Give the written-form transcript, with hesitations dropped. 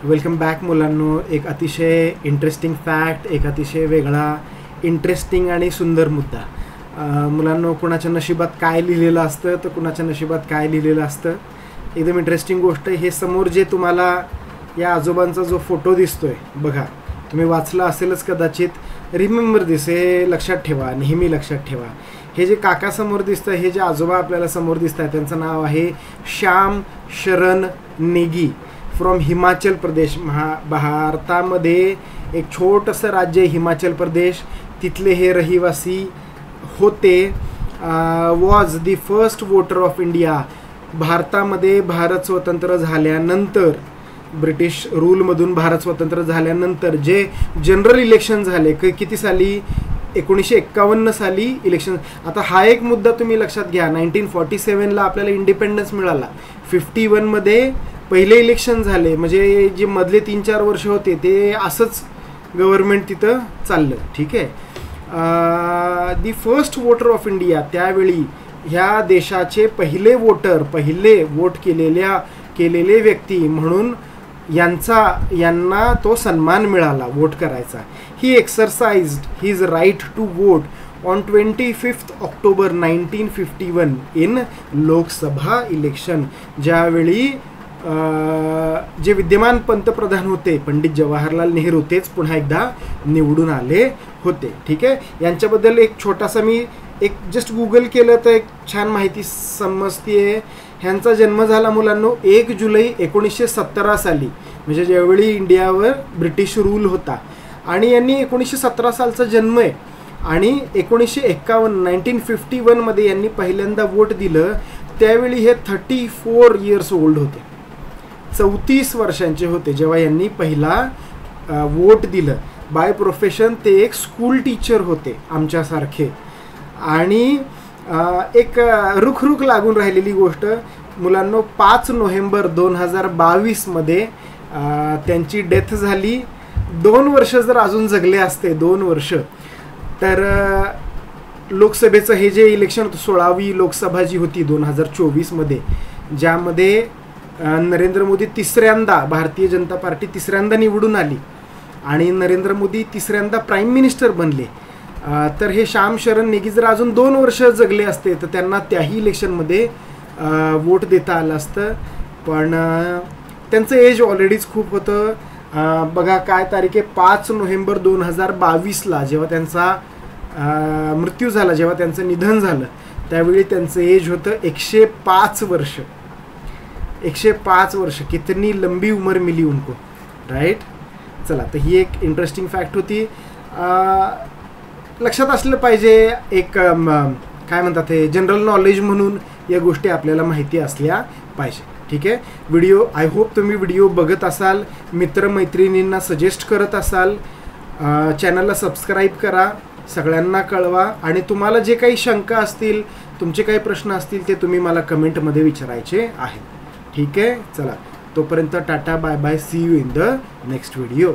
Welcome back मुलांनो. एक अतिशय इंटरेस्टिंग फॅक्ट, एक अतिशय वेगळा इंटरेस्टिंग आणि सुंदर मुद्दा. मुलांनो, कुणाच्या नशिबात काय लिहिलेलं असतं तर कुणाच्या नशिबात काय लिहिलेलं असतं. एकदम इंटरेस्टिंग गोष्ट. हे समोर जे तुम्हाला या आजोबांचा जो फोटो दिसतोय बघा, तुम्ही वाचला असेलच कदाचित. रिमेंबर दिस, हे लक्षात ठेवा, नेहमी लक्षात ठेवा. हे जे काका समोर दिसतं, हे जे आजोबा आपल्याला समोर दिसत आहेत, त्यांचं नाव आहे श्याम शरण नेगी फ्रॉम हिमाचल प्रदेश. भारतामध्ये एक छोटंसं राज्य आहे हिमाचल प्रदेश, तिथले हे रहिवासी होते. Was the first voter of India. भारतामध्ये भारत स्वतंत्र झाल्यानंतर, ब्रिटिश रूलमधून भारत स्वतंत्र झाल्यानंतर जे जनरल इलेक्शन झाले, किती साली? 1951 साली इलेक्शन. आता हा एक मुद्दा तुम्ही लक्षात घ्या. 1947ला आपल्याला इंडिपेंडन्स मिळाला. 51मध्ये पहिले इलेक्शन झाले. म्हणजे जे मधले 3-4 वर्ष होते ते असंच गव्हर्नमेंट तिथं चाललं. ठीक आहे. The first voter of India, त्यावेळी ह्या देशाचे पहिले वोट केलेले व्यक्ती म्हणून यांना तो सन्मान मिळाला वोट करायचा. He exercised his right to vote on 25 October 1951 in Lok Sabha election. ज्यावेळी जे विद्यमान पंतप्रधान होते पंडित जवाहरलाल नेहरू, तेच पुन्हा एकदा निवडून आले होते. ठीक आहे. यांच्याबद्दल एक छोटासा मी एक जस्ट गुगल केलं तर एक छान माहिती समजते. ह्यांचा जन्म झाला मुलांनो 1 जुलै 1917 साली, म्हणजे ज्यावेळी इंडियावर ब्रिटिश रूल होता. आणि यांनी 1917 सालचा जन्म आहे. आणि 1951 यांनी पहिल्यांदा वोट दिलं. त्यावेळी हे 34 इयर्स ओल्ड होते, 34 वर्षांचे होते जेव्हा यांनी पहिला वोट दिलं. बाय प्रोफेशन ते एक स्कूल टीचर होते आमच्यासारखे. आणि एक रुखरुख लागून राहिलेली गोष्ट मुलांनो, 5 नोव्हेंबर 2022 त्यांची डेथ झाली. 2 वर्ष जर अजून जगले असते, 2 वर्ष, तर लोकसभेचं हे जे इलेक्शन होतं, 16वी लोकसभा जी होती 2024 ज्यामध्ये नरेंद्र मोदी भारतीय जनता पार्टी तिसऱ्यांदा निवडून आली आणि नरेंद्र मोदी तिसऱ्यांदा प्राईम मिनिस्टर बनले. तर हे श्याम शरण नेगी जर अजून 2 वर्ष जगले असते तर त्यांना त्याही इलेक्शनमध्ये वोट देता आलं असतं. पण त्यांचं एज ऑलरेडीच खूप होतं. बघा काय तारीख आहे, 5 नोव्हेंबर 2022 जेव्हा त्यांचा मृत्यू झाला, जेव्हा त्यांचं निधन झालं, त्यावेळी त्यांचं एज होतं 105 वर्ष. 105 वर्ष. कितनी लंबी उमर मिली उनको, राईट. चला, तर ही एक इंटरेस्टिंग फॅक्ट होती. लक्षात असलं पाहिजे. एक काय म्हणतात ते जनरल नॉलेज म्हणून या गोष्टी आपल्याला माहिती असल्या पाहिजे. ठीक आहे. व्हिडिओ, आय होप तुम्ही व्हिडिओ बघत असाल, मित्रमैत्रिणींना सजेस्ट करत असाल. चॅनलला सबस्क्राईब करा, सगळ्यांना कळवा. आणि तुम्हाला जे काही शंका असतील, तुमचे काही प्रश्न असतील, ते तुम्ही मला कमेंटमध्ये विचारायचे आहेत. ठीक आहे. चला, तोपर्यंत tata, bye bye, see you in the next video.